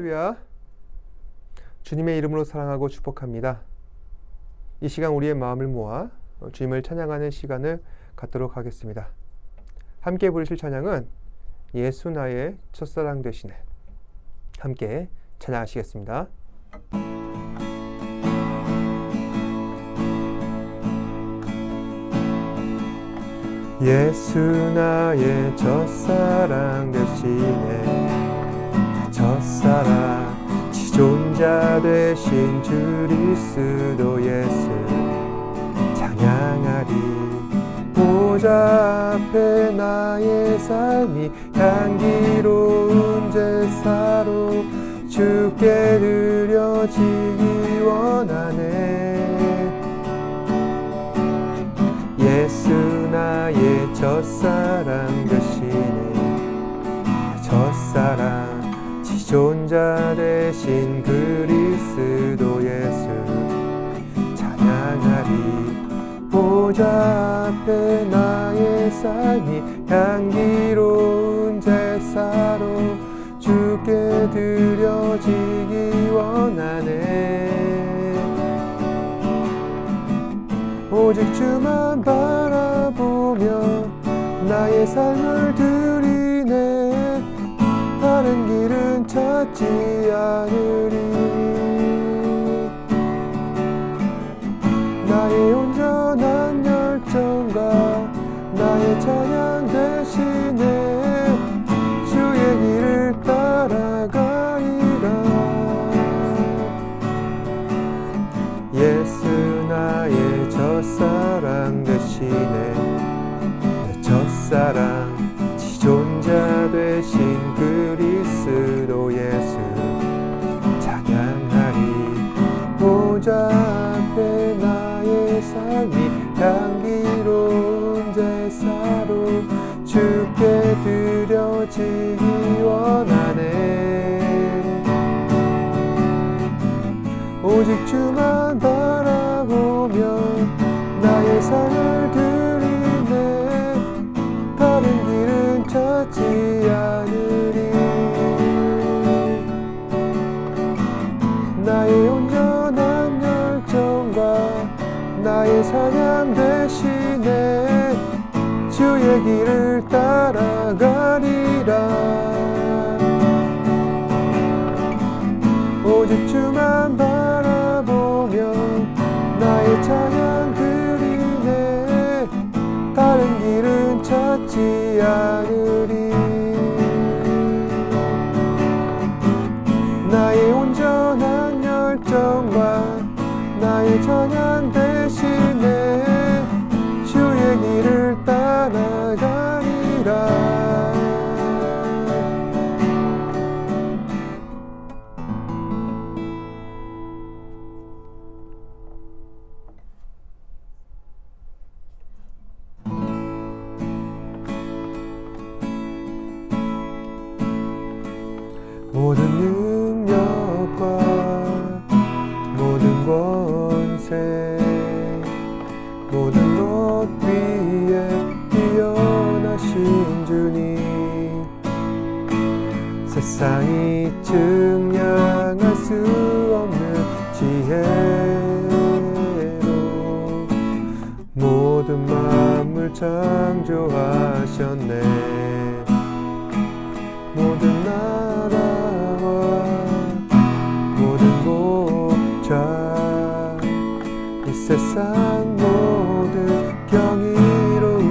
할렐루야. 주님의 이름으로 사랑하고 축복합니다. 이 시간 우리의 마음을 모아 주님을 찬양하는 시간을 갖도록 하겠습니다. 함께 부르실 찬양은 예수 나의 첫사랑 되시네. 함께 찬양하시겠습니다. 예수 나의 첫사랑 되시네. 첫사랑 지존자 되신 주 그리스도 예수 찬양하리. 보좌 앞에 나의 삶이 향기로운 제사로 주께 드려지기 원하네. 예수 나의 첫사랑 되시네. 첫사랑 지존자 되신 그리스도 예수 찬양하리. 보좌 앞에 나의 삶이 향기로운 제사로 주께 드려지기 원하네. 오직 주만 바라보며 나의 삶을 드리네. 다른 길은 찾지 않으리. 나의 온전한 열정과 나의 찬양 대신에 주의 길을 따라가리라. 예수 나의 첫사랑 되시네. 내 첫사랑 지존자 되신 그리스도 예수 찬양하리. 보좌 앞에 나의 삶이 향기로운 제사로 주께 드려지기 원하네. 오직 주만 바라보며 나의 삶을 드리네. 다른 길은 찾지 않으리. 나의 온전한 열정과 나의 찬양 대신에 주의 길을 따라가리라. 오직 주만 바라보며 나의 찬양 드리네. 다른 길은 찾지 않으리. 나의 온전한 열정과 나의 찬양 대신에 주의 길을 따라가리라. 모든 능력과 모든 권세 모든 것 위에 뛰어나신 주님, 세상이 증량할 수 없는 지혜로 모든 만물 창조하셨네. 모든 나라와 모든 목자 이 세상 모든 경이로움보다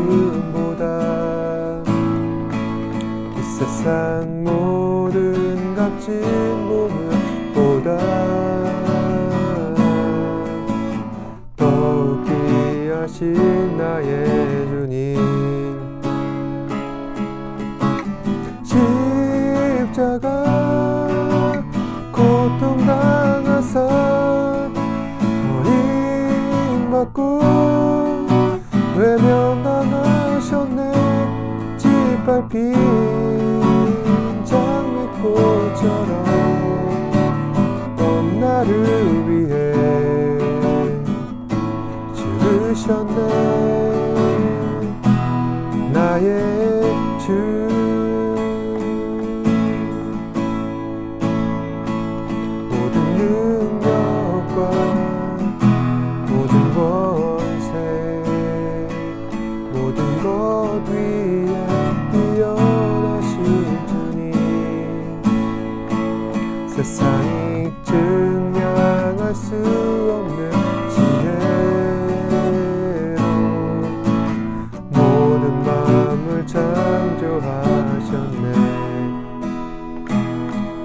이 세상 모든 값진 보물보다 더욱 귀하신 나의 주님, 십자가 고통당하사 버림받고 외면당하셨네. 짓밟힌 장미꽃처럼 넌 나를 위해 죽으셨네. 나의 주 세상이 증명할 수 없는 지혜로 모든 마음을 창조하셨네.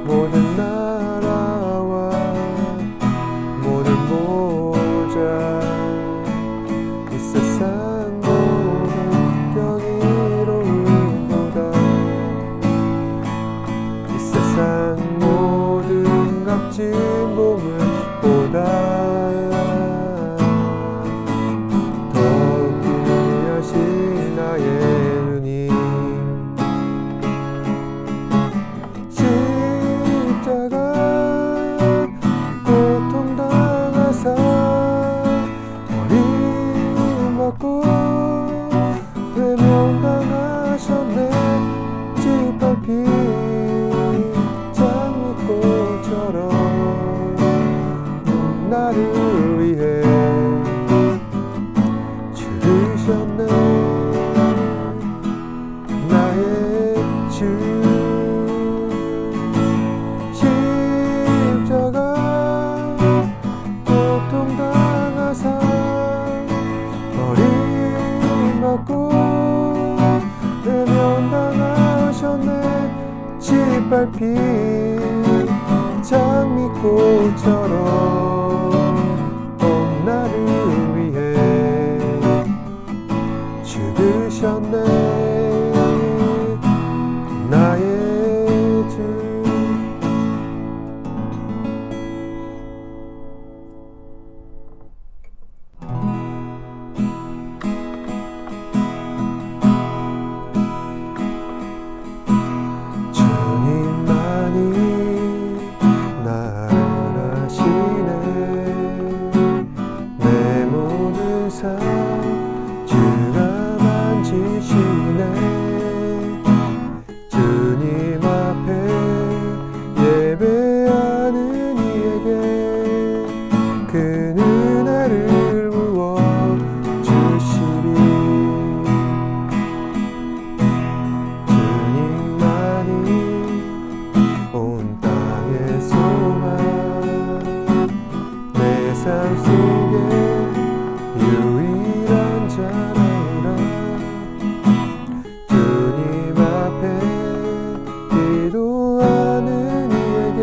모든 나라와 모든 모자 이 세상 모든 경이로움보다 이 세상 모든 값진 보물보다 더욱 귀하신 나의 주님. 십자가 고통당하사 버림받고 외면당하셨네. 짓밟힌 장미꽃처럼 나를 위해 죽으셨네. 나의 주 십자가 고통당하사 버림받고 외면당하셨네. 짓밟힌 장미꽃처럼 나를 위해 죽으셨네. 나의 주. 주가 만지시네. 주님 앞에 예배하는 이에게 그 은혜를 부어 주시리. 주님만이 온 땅의 소망 내 삶 속에 유일한 자랑이라. 주님 앞에 기도하는 이에게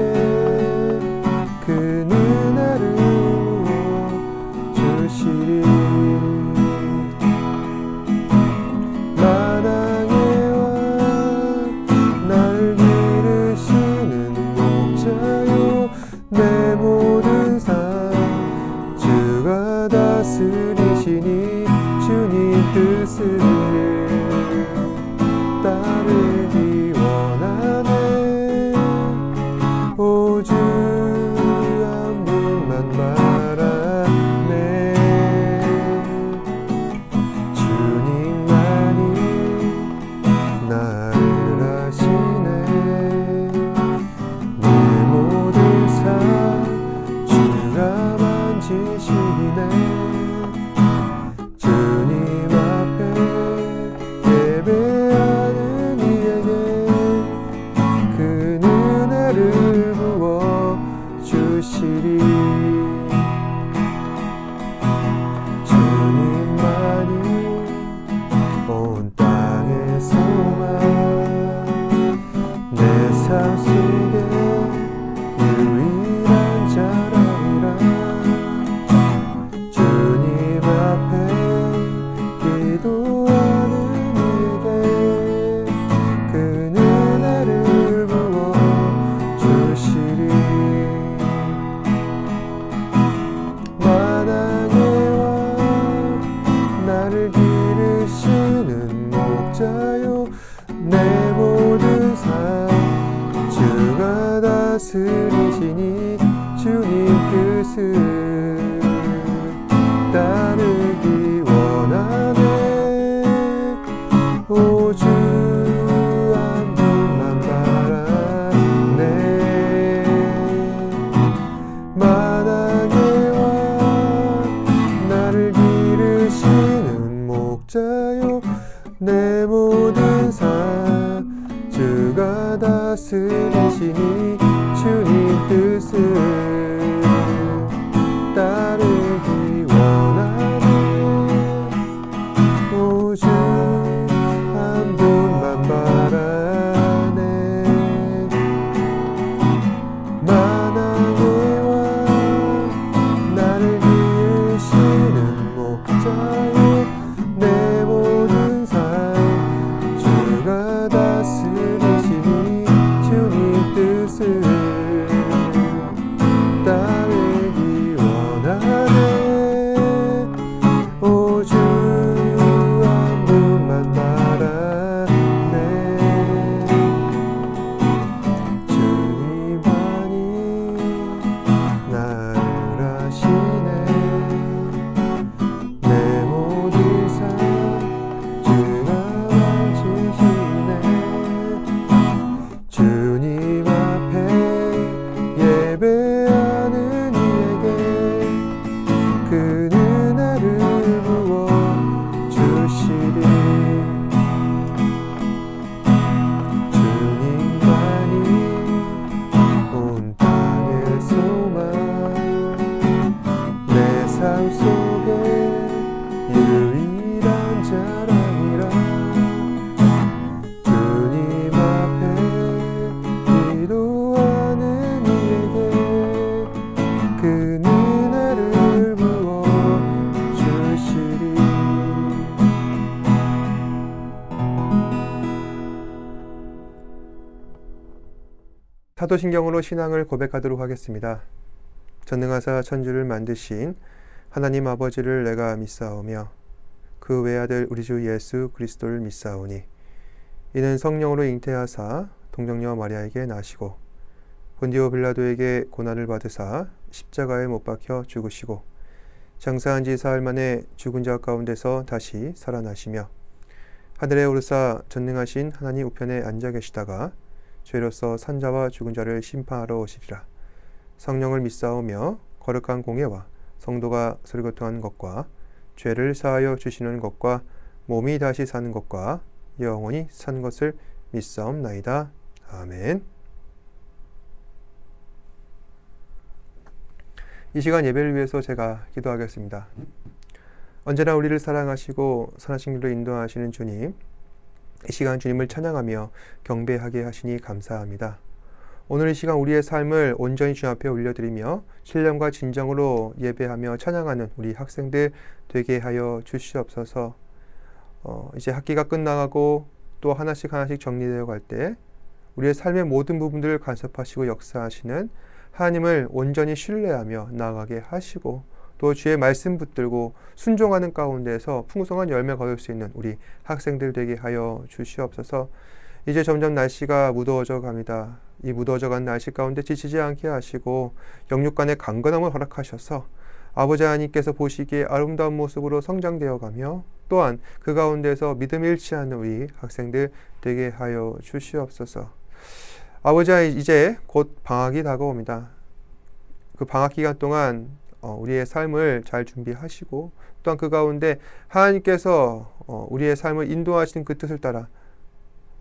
그 은혜를 주시리. 만왕의 왕 날 기르시는 목자요. 내 모든 삶 주가 다스리시니 주님 뜻을 따르기 원하네. 오주 한 분만 바라네. 주님만이 나를 아시네. 내 모든 삶 주가 만지시네. 주님 앞에 예배하는 이에게 그 은혜를 부어 주시리. 주님만이 온 땅의 소망 내 삶 속에 유일한 자랑이라. 주님 앞에 기도하는 이에게 그 은혜를 부어 주시리. 만왕의 왕 나를 기르시는 목자요. 내 모든 삶 주가 다스리시니 주님 뜻을 따르기 원하네. 오주 한 분만 바라네. 만왕의 왕 나를 기르시는 목자요. 내 모든 삶 주가 다스리시니 주님 뜻을 따르기 원하네. 오직 한 분만 바라네. 만왕의 왕 나를 기르시는 목자요, 내 모든 삶 주가 다스리시니 주님 뜻을 따르기 원하네. 오직 한 분만 바라네. 주님만이 나를 아시네. 내 모든 삶 주가 지시네. 주님 앞에 예배하는 이에게 그 은혜를 부어 주시리. 주님만이 온 땅의 소망, 내 삶 속에 유일한 자랑이라. 주님 앞에 기도하는 이에게 그 은혜를 부어 주시리. 사도신경으로 신앙을 고백하도록 하겠습니다. 전능하사 천주를 만드신 하나님 아버지를 내가 믿사오며 그 외아들 우리 주 예수 그리스도를 믿사오니 이는 성령으로 잉태하사 동정녀 마리아에게 나시고 본디오 빌라도에게 고난을 받으사 십자가에 못 박혀 죽으시고 장사한 지 사흘 만에 죽은 자 가운데서 다시 살아나시며 하늘에 오르사 전능하신 하나님 우편에 앉아 계시다가 죄로서 산자와 죽은 자를 심판하러 오시리라. 성령을 믿사오며 거룩한 공예와 성도가 서리교통하는 것과 죄를 사하여 주시는 것과 몸이 다시 사는 것과 영원히 산 것을 믿사옵나이다. 아멘. 이 시간 예배를 위해서 제가 기도하겠습니다. 언제나 우리를 사랑하시고 선하신 길로 인도하시는 주님, 이 시간 주님을 찬양하며 경배하게 하시니 감사합니다. 오늘 이 시간 우리의 삶을 온전히 주 앞에 올려드리며 신령과 진정으로 예배하며 찬양하는 우리 학생들 되게 하여 주시옵소서. 이제 학기가 끝나가고 또 하나씩 정리되어 갈 때 우리의 삶의 모든 부분들을 간섭하시고 역사하시는 하나님을 온전히 신뢰하며 나아가게 하시고 또 주의 말씀 붙들고 순종하는 가운데서 풍성한 열매 거둘 수 있는 우리 학생들 되게 하여 주시옵소서. 이제 점점 날씨가 무더워져 갑니다. 이 무더워져 간 날씨 가운데 지치지 않게 하시고 영육간의 강건함을 허락하셔서 아버지 하나님께서 보시기에 아름다운 모습으로 성장되어 가며 또한 그 가운데서 믿음 잃지 않는 우리 학생들 되게 하여 주시옵소서. 아버지 이제 곧 방학이 다가옵니다. 그 방학 기간 동안 우리의 삶을 잘 준비하시고 또한 그 가운데 하나님께서 우리의 삶을 인도하시는 그 뜻을 따라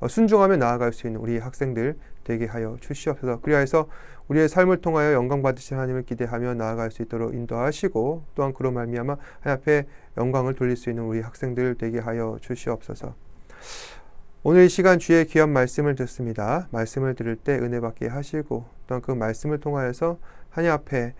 순종하며 나아갈 수 있는 우리 학생들 되게 하여 주시옵소서. 그리하여서 우리의 삶을 통하여 영광 받으신 하나님을 기대하며 나아갈 수 있도록 인도하시고 또한 그로 말미암아 하나님 앞에 영광을 돌릴 수 있는 우리 학생들 되게 하여 주시옵소서. 오늘 이 시간 주의 귀한 말씀을 듣습니다. 말씀을 들을 때 은혜 받게 하시고 또한 그 말씀을 통하여서 하나님 앞에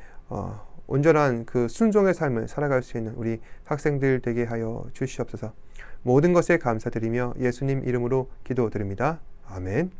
온전한 그 순종의 삶을 살아갈 수 있는 우리 학생들 되게 하여 주시옵소서. 모든 것에 감사드리며 예수님 이름으로 기도드립니다. 아멘.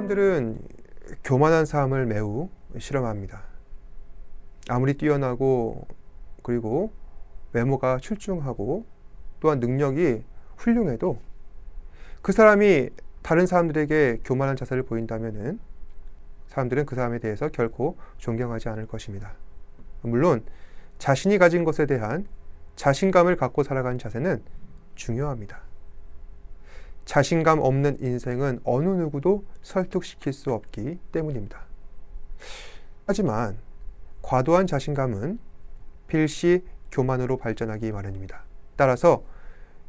사람들은 교만한 삶을 매우 싫어합니다. 아무리 뛰어나고 그리고 외모가 출중하고 또한 능력이 훌륭해도 그 사람이 다른 사람들에게 교만한 자세를 보인다면은 사람들은 그 사람에 대해서 결코 존경하지 않을 것입니다. 물론 자신이 가진 것에 대한 자신감을 갖고 살아가는 자세는 중요합니다. 자신감 없는 인생은 어느 누구도 설득시킬 수 없기 때문입니다. 하지만 과도한 자신감은 필시 교만으로 발전하기 마련입니다. 따라서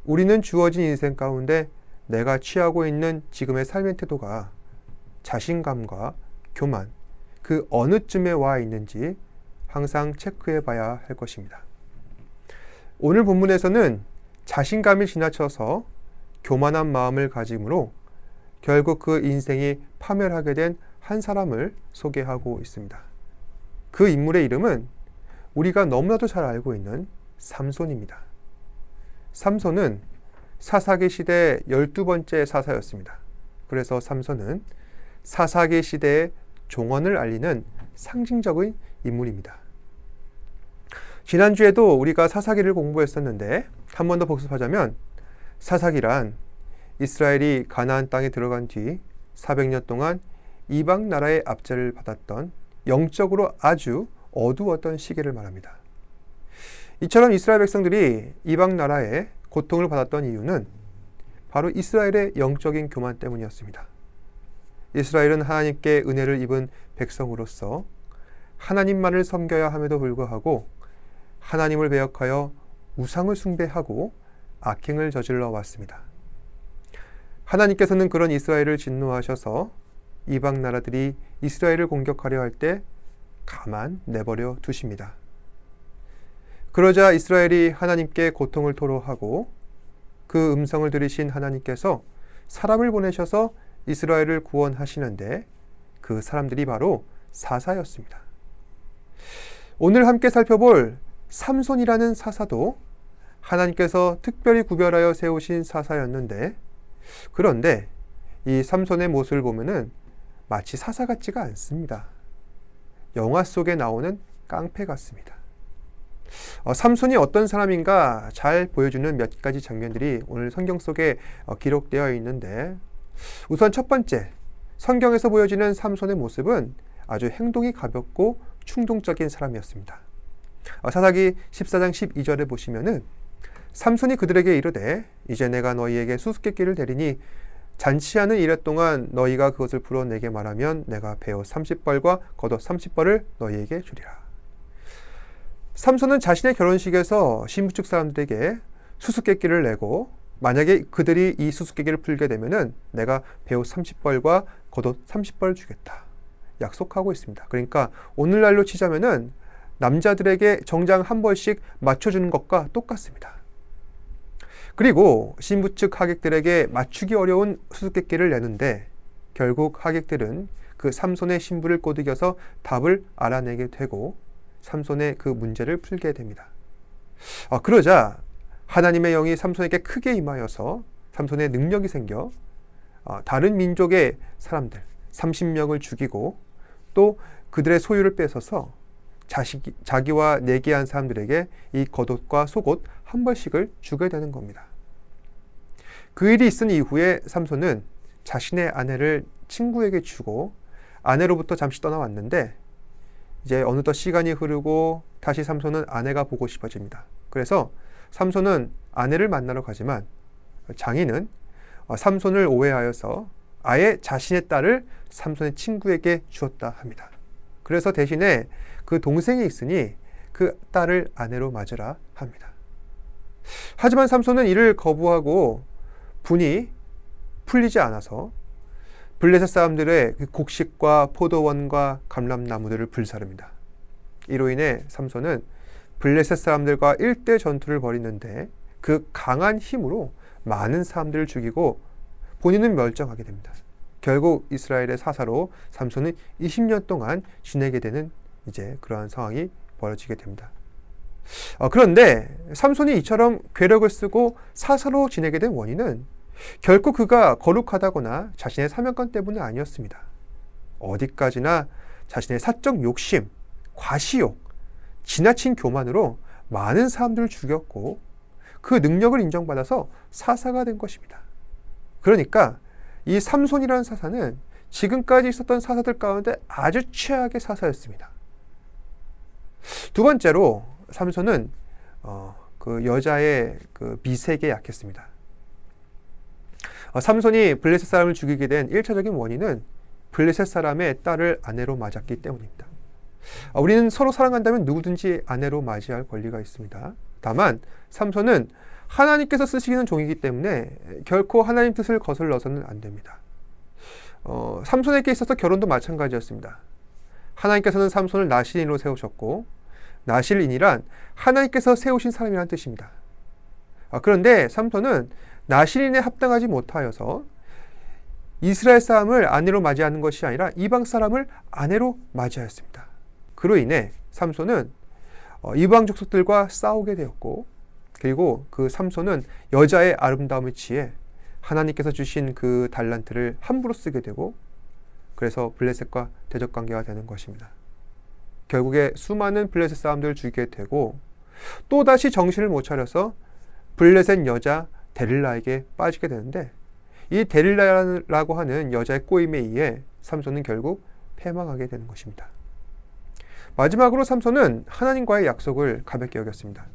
우리는 주어진 인생 가운데 내가 취하고 있는 지금의 삶의 태도가 자신감과 교만, 그 어느쯤에 와 있는지 항상 체크해 봐야 할 것입니다. 오늘 본문에서는 자신감이 지나쳐서 교만한 마음을 가짐으로 결국 그 인생이 파멸하게 된 한 사람을 소개하고 있습니다. 그 인물의 이름은 우리가 너무나도 잘 알고 있는 삼손입니다. 삼손은 사사기 시대의 12번째 사사였습니다. 그래서 삼손은 사사기 시대의 종언을 알리는 상징적인 인물입니다. 지난주에도 우리가 사사기를 공부했었는데 한 번 더 복습하자면 사사기란 이스라엘이 가나안 땅에 들어간 뒤 400년 동안 이방 나라의 압제를 받았던 영적으로 아주 어두웠던 시기를 말합니다. 이처럼 이스라엘 백성들이 이방 나라의 고통을 받았던 이유는 바로 이스라엘의 영적인 교만 때문이었습니다. 이스라엘은 하나님께 은혜를 입은 백성으로서 하나님만을 섬겨야 함에도 불구하고 하나님을 배역하여 우상을 숭배하고 악행을 저질러 왔습니다. 하나님께서는 그런 이스라엘을 진노하셔서 이방 나라들이 이스라엘을 공격하려 할 때 가만 내버려 두십니다. 그러자 이스라엘이 하나님께 고통을 토로하고 그 음성을 들으신 하나님께서 사람을 보내셔서 이스라엘을 구원하시는데 그 사람들이 바로 사사였습니다. 오늘 함께 살펴볼 삼손이라는 사사도 하나님께서 특별히 구별하여 세우신 사사였는데, 그런데 이 삼손의 모습을 보면은 마치 사사 같지가 않습니다. 영화 속에 나오는 깡패 같습니다. 삼손이 어떤 사람인가 잘 보여주는 몇 가지 장면들이 오늘 성경 속에 기록되어 있는데, 우선 첫 번째, 성경에서 보여지는 삼손의 모습은 아주 행동이 가볍고 충동적인 사람이었습니다. 사사기 14장 12절에 보시면은 삼손이 그들에게 이르되 이제 내가 너희에게 수수께끼를 대리니 잔치하는 이래 동안 너희가 그것을 불어 내게 말하면 내가 베옷 30벌과 겉옷 30벌을 너희에게 주리라. 삼손은 자신의 결혼식에서 신부 측 사람들에게 수수께끼를 내고 만약에 그들이 이 수수께끼를 풀게 되면은 내가 베옷 30벌과 겉옷 30벌 주겠다 약속하고 있습니다. 그러니까 오늘날로 치자면은 남자들에게 정장 한 벌씩 맞춰주는 것과 똑같습니다. 그리고 신부 측 하객들에게 맞추기 어려운 수수께끼를 내는데 결국 하객들은 그 삼손의 신부를 꼬드겨서 답을 알아내게 되고 삼손의 그 문제를 풀게 됩니다. 그러자 하나님의 영이 삼손에게 크게 임하여서 삼손의 능력이 생겨 다른 민족의 사람들 30명을 죽이고 또 그들의 소유를 뺏어서 자기와 내기한 사람들에게 이 겉옷과 속옷 한 벌씩을 주게 되는 겁니다. 그 일이 있은 이후에 삼손은 자신의 아내를 친구에게 주고 아내로부터 잠시 떠나왔는데 이제 어느덧 시간이 흐르고 다시 삼손은 아내가 보고 싶어집니다. 그래서 삼손은 아내를 만나러 가지만 장인은 삼손을 오해하여서 아예 자신의 딸을 삼손의 친구에게 주었다 합니다. 그래서 대신에 그 동생이 있으니 그 딸을 아내로 맞으라 합니다. 하지만 삼손은 이를 거부하고 분이 풀리지 않아서 블레셋 사람들의 곡식과 포도원과 감람나무들을 불사릅니다. 이로 인해 삼손은 블레셋 사람들과 일대 전투를 벌이는데 그 강한 힘으로 많은 사람들을 죽이고 본인은 멸종하게 됩니다. 결국 이스라엘의 사사로 삼손은 20년 동안 지내게 되는 이제 그러한 상황이 벌어지게 됩니다. 그런데 삼손이 이처럼 괴력을 쓰고 사사로 지내게 된 원인은 결코 그가 거룩하다거나 자신의 사명감 때문은 아니었습니다. 어디까지나 자신의 사적 욕심, 과시욕, 지나친 교만으로 많은 사람들을 죽였고 그 능력을 인정받아서 사사가 된 것입니다. 그러니까 이 삼손이라는 사사는 지금까지 있었던 사사들 가운데 아주 최악의 사사였습니다. 두 번째로 삼손은 그 여자의 그 미색에 약했습니다. 삼손이 블레셋 사람을 죽이게 된 1차적인 원인은 블레셋 사람의 딸을 아내로 맞았기 때문입니다. 우리는 서로 사랑한다면 누구든지 아내로 맞이할 권리가 있습니다. 다만 삼손은 하나님께서 쓰시는 종이기 때문에 결코 하나님 뜻을 거슬러서는 안 됩니다. 삼손에게 있어서 결혼도 마찬가지였습니다. 하나님께서는 삼손을 나실인으로 세우셨고 나실인이란 하나님께서 세우신 사람이라는 뜻입니다. 그런데 삼손은 나실인에 합당하지 못하여서 이스라엘 사람을 아내로 맞이하는 것이 아니라 이방 사람을 아내로 맞이하였습니다. 그로 인해 삼손은 이방 족속들과 싸우게 되었고 그리고 그 삼손은 여자의 아름다움에 취해 하나님께서 주신 그 달란트를 함부로 쓰게 되고 그래서 블레셋과 대적관계가 되는 것입니다. 결국에 수많은 블레셋 사람들을 죽이게 되고 또다시 정신을 못 차려서 블레셋 여자 데릴라에게 빠지게 되는데 이 데릴라라고 하는 여자의 꼬임에 의해 삼손은 결국 패망하게 되는 것입니다. 마지막으로 삼손은 하나님과의 약속을 가볍게 여겼습니다.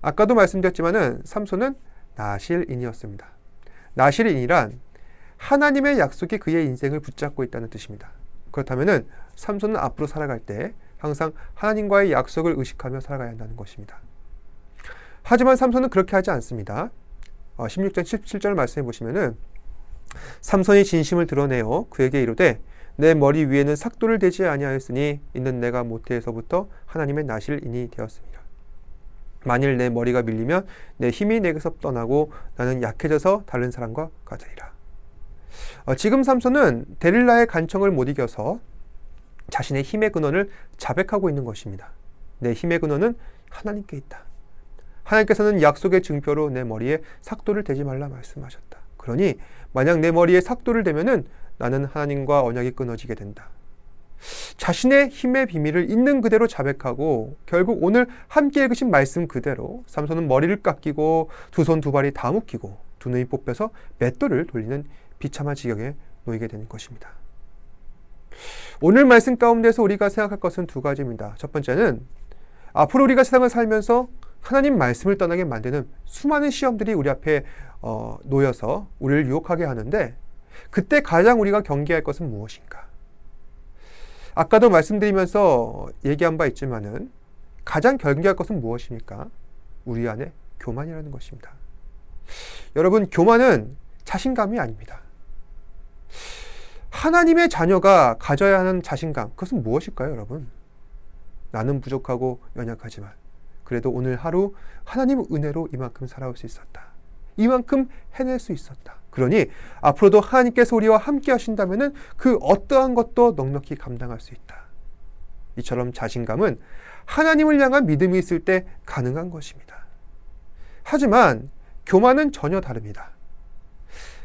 아까도 말씀드렸지만은 삼손은 나실인이었습니다. 나실인이란 하나님의 약속이 그의 인생을 붙잡고 있다는 뜻입니다. 그렇다면은 삼손은 앞으로 살아갈 때 항상 하나님과의 약속을 의식하며 살아가야 한다는 것입니다. 하지만 삼손은 그렇게 하지 않습니다. 16장 17절 말씀해 보시면은 삼손이 진심을 드러내어 그에게 이르되 내 머리 위에는 삭도를 대지 아니하였으니 이는 내가 모태에서부터 하나님의 나실인이 되었습니다. 만일 내 머리가 밀리면 내 힘이 내게서 떠나고 나는 약해져서 다른 사람과 같으리라. 지금 삼손은 데릴라의 간청을 못 이겨서 자신의 힘의 근원을 자백하고 있는 것입니다. 내 힘의 근원은 하나님께 있다. 하나님께서는 약속의 증표로 내 머리에 삭도를 대지 말라 말씀하셨다. 그러니 만약 내 머리에 삭도를 대면은 나는 하나님과 언약이 끊어지게 된다. 자신의 힘의 비밀을 있는 그대로 자백하고 결국 오늘 함께 읽으신 말씀 그대로 삼손은 머리를 깎이고 두 손 두 발이 다 묶이고 두 눈이 뽑혀서 맷돌을 돌리는 비참한 지경에 놓이게 되는 것입니다. 오늘 말씀 가운데서 우리가 생각할 것은 두 가지입니다. 첫 번째는 앞으로 우리가 세상을 살면서 하나님 말씀을 떠나게 만드는 수많은 시험들이 우리 앞에 놓여서 우리를 유혹하게 하는데 그때 가장 우리가 경계할 것은 무엇인가? 아까도 말씀드리면서 얘기한 바 있지만은 가장 경계할 것은 무엇입니까? 우리 안에 교만이라는 것입니다. 여러분, 교만은 자신감이 아닙니다. 하나님의 자녀가 가져야 하는 자신감, 그것은 무엇일까요, 여러분? 나는 부족하고 연약하지만 그래도 오늘 하루 하나님 은혜로 이만큼 살아올 수 있었다. 이만큼 해낼 수 있었다. 그러니 앞으로도 하나님께서 우리와 함께 하신다면 그 어떠한 것도 넉넉히 감당할 수 있다. 이처럼 자신감은 하나님을 향한 믿음이 있을 때 가능한 것입니다. 하지만 교만은 전혀 다릅니다.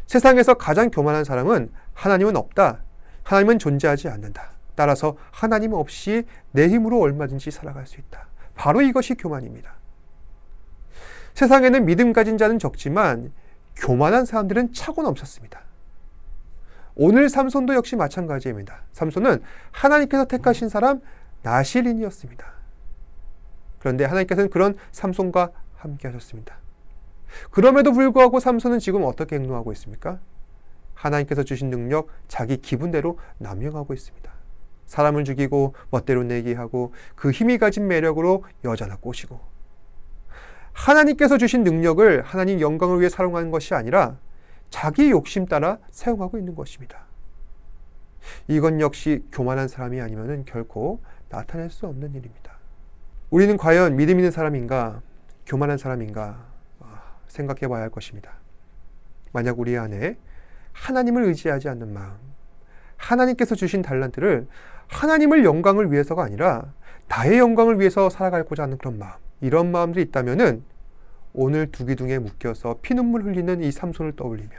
세상에서 가장 교만한 사람은 하나님은 없다. 하나님은 존재하지 않는다. 따라서 하나님 없이 내 힘으로 얼마든지 살아갈 수 있다. 바로 이것이 교만입니다. 세상에는 믿음 가진 자는 적지만 교만한 사람들은 차고 넘쳤습니다. 오늘 삼손도 역시 마찬가지입니다. 삼손은 하나님께서 택하신 사람 나실인이었습니다. 그런데 하나님께서는 그런 삼손과 함께 하셨습니다. 그럼에도 불구하고 삼손은 지금 어떻게 행동하고 있습니까? 하나님께서 주신 능력 자기 기분대로 남용하고 있습니다. 사람을 죽이고 멋대로 내게 하고 그 힘이 가진 매력으로 여자나 꼬시고 하나님께서 주신 능력을 하나님 영광을 위해 사용하는 것이 아니라 자기 욕심 따라 사용하고 있는 것입니다. 이건 역시 교만한 사람이 아니면 결코 나타낼 수 없는 일입니다. 우리는 과연 믿음 있는 사람인가 교만한 사람인가 생각해 봐야 할 것입니다. 만약 우리 안에 하나님을 의지하지 않는 마음, 하나님께서 주신 달란트를 하나님을 영광을 위해서가 아니라 나의 영광을 위해서 살아가고자 하는 그런 마음, 이런 마음들이 있다면은 오늘 두 기둥에 묶여서 피눈물 흘리는 이 삼손을 떠올리며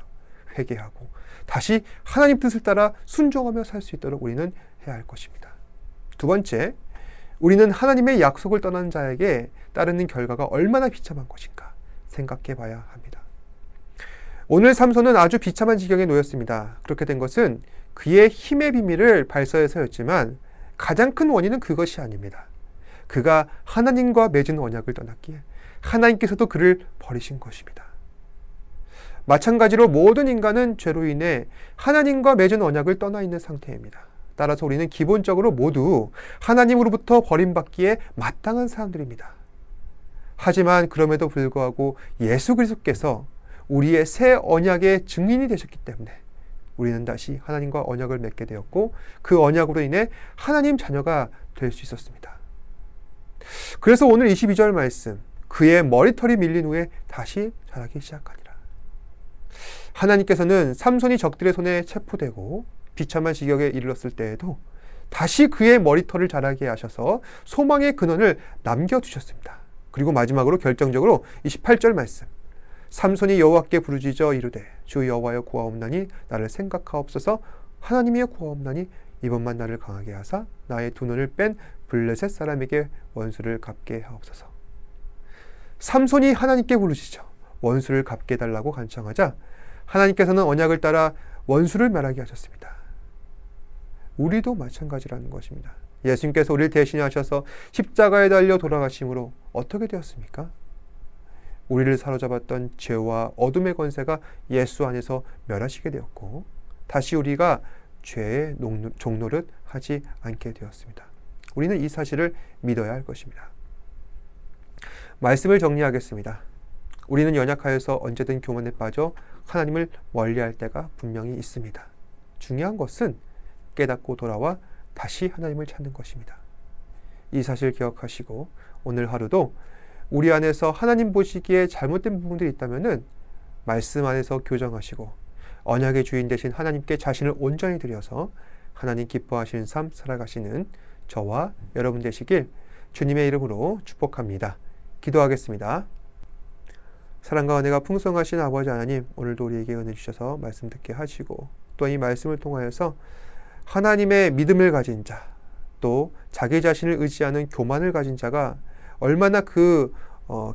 회개하고 다시 하나님 뜻을 따라 순종하며 살 수 있도록 우리는 해야 할 것입니다. 두 번째, 우리는 하나님의 약속을 떠난 자에게 따르는 결과가 얼마나 비참한 것인가 생각해 봐야 합니다. 오늘 삼손은 아주 비참한 지경에 놓였습니다. 그렇게 된 것은 그의 힘의 비밀을 발설해서였지만 가장 큰 원인은 그것이 아닙니다. 그가 하나님과 맺은 언약을 떠났기에 하나님께서도 그를 버리신 것입니다. 마찬가지로 모든 인간은 죄로 인해 하나님과 맺은 언약을 떠나 있는 상태입니다. 따라서 우리는 기본적으로 모두 하나님으로부터 버림받기에 마땅한 사람들입니다. 하지만 그럼에도 불구하고 예수 그리스도께서 우리의 새 언약의 증인이 되셨기 때문에 우리는 다시 하나님과 언약을 맺게 되었고 그 언약으로 인해 하나님 자녀가 될 수 있었습니다. 그래서 오늘 22절 말씀, 그의 머리털이 밀린 후에 다시 자라기 시작하니라. 하나님께서는 삼손이 적들의 손에 체포되고 비참한 지경에 이르렀을 때에도 다시 그의 머리털을 자라게 하셔서 소망의 근원을 남겨두셨습니다. 그리고 마지막으로 결정적으로 28절 말씀, 삼손이 여호와께 부르짖어 이르되 주 여호와여 구하옵나니 나를 생각하옵소서. 하나님이여 구하옵나니 이번만 나를 강하게 하사 나의 두 눈을 뺀 블레셋 사람에게 원수를 갚게 하옵소서. 삼손이 하나님께 부르짖어 원수를 갚게 해달라고 간청하자 하나님께서는 언약을 따라 원수를 멸하게 하셨습니다. 우리도 마찬가지라는 것입니다. 예수님께서 우리를 대신하셔서 십자가에 달려 돌아가심으로 어떻게 되었습니까? 우리를 사로잡았던 죄와 어둠의 권세가 예수 안에서 멸하시게 되었고 다시 우리가 죄의 종노릇 하지 않게 되었습니다. 우리는 이 사실을 믿어야 할 것입니다. 말씀을 정리하겠습니다. 우리는 연약하여서 언제든 교만에 빠져 하나님을 멀리할 때가 분명히 있습니다. 중요한 것은 깨닫고 돌아와 다시 하나님을 찾는 것입니다. 이 사실 기억하시고 오늘 하루도 우리 안에서 하나님 보시기에 잘못된 부분들이 있다면 말씀 안에서 교정하시고 언약의 주인 되신 하나님께 자신을 온전히 드려서 하나님 기뻐하시는 삶 살아가시는 저와 여러분 되시길 주님의 이름으로 축복합니다. 기도하겠습니다. 사랑과 은혜가 풍성하신 아버지 하나님, 오늘도 우리에게 은혜 주셔서 말씀 듣게 하시고 또 이 말씀을 통하여서 하나님의 믿음을 가진 자, 또 자기 자신을 의지하는 교만을 가진 자가 얼마나 그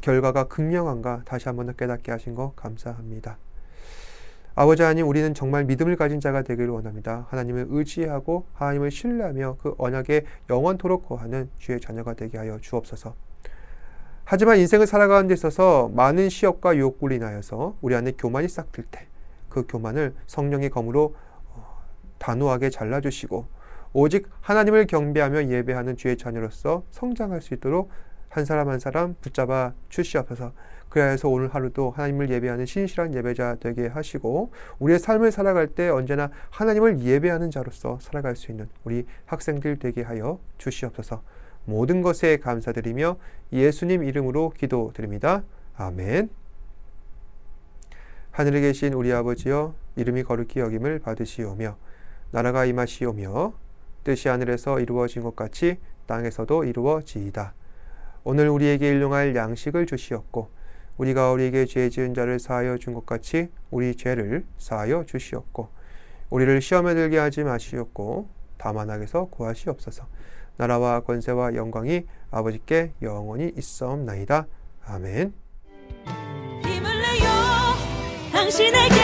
결과가 극명한가 다시 한번 더 깨닫게 하신 것 감사합니다. 아버지 하나님, 우리는 정말 믿음을 가진 자가 되기를 원합니다. 하나님을 의지하고 하나님을 신뢰하며 그 언약에 영원토록 거하는 주의 자녀가 되게 하여 주옵소서. 하지만 인생을 살아가는 데 있어서 많은 시험과 유혹으로 인하여서 우리 안에 교만이 싹틀 때 그 교만을 성령의 검으로 단호하게 잘라주시고 오직 하나님을 경배하며 예배하는 주의 자녀로서 성장할 수 있도록 한 사람 한 사람 붙잡아 주시옵소서. 그래서 오늘 하루도 하나님을 예배하는 신실한 예배자 되게 하시고 우리의 삶을 살아갈 때 언제나 하나님을 예배하는 자로서 살아갈 수 있는 우리 학생들 되게 하여 주시옵소서. 모든 것에 감사드리며 예수님 이름으로 기도드립니다. 아멘. 하늘에 계신 우리 아버지여, 이름이 거룩히 여김을 받으시오며 나라가 임하시오며 뜻이 하늘에서 이루어진 것 같이 땅에서도 이루어지이다. 오늘 우리에게 일용할 양식을 주시옵고 우리가 우리에게 죄 지은 자를 사하여 준 것 같이 우리 죄를 사하여 주시옵고 우리를 시험에 들게 하지 마시옵고 다만 악에서 구하시옵소서. 나라와 권세와 영광이 아버지께 영원히 있사옵나이다. 아멘. 힘을 내요 당신에게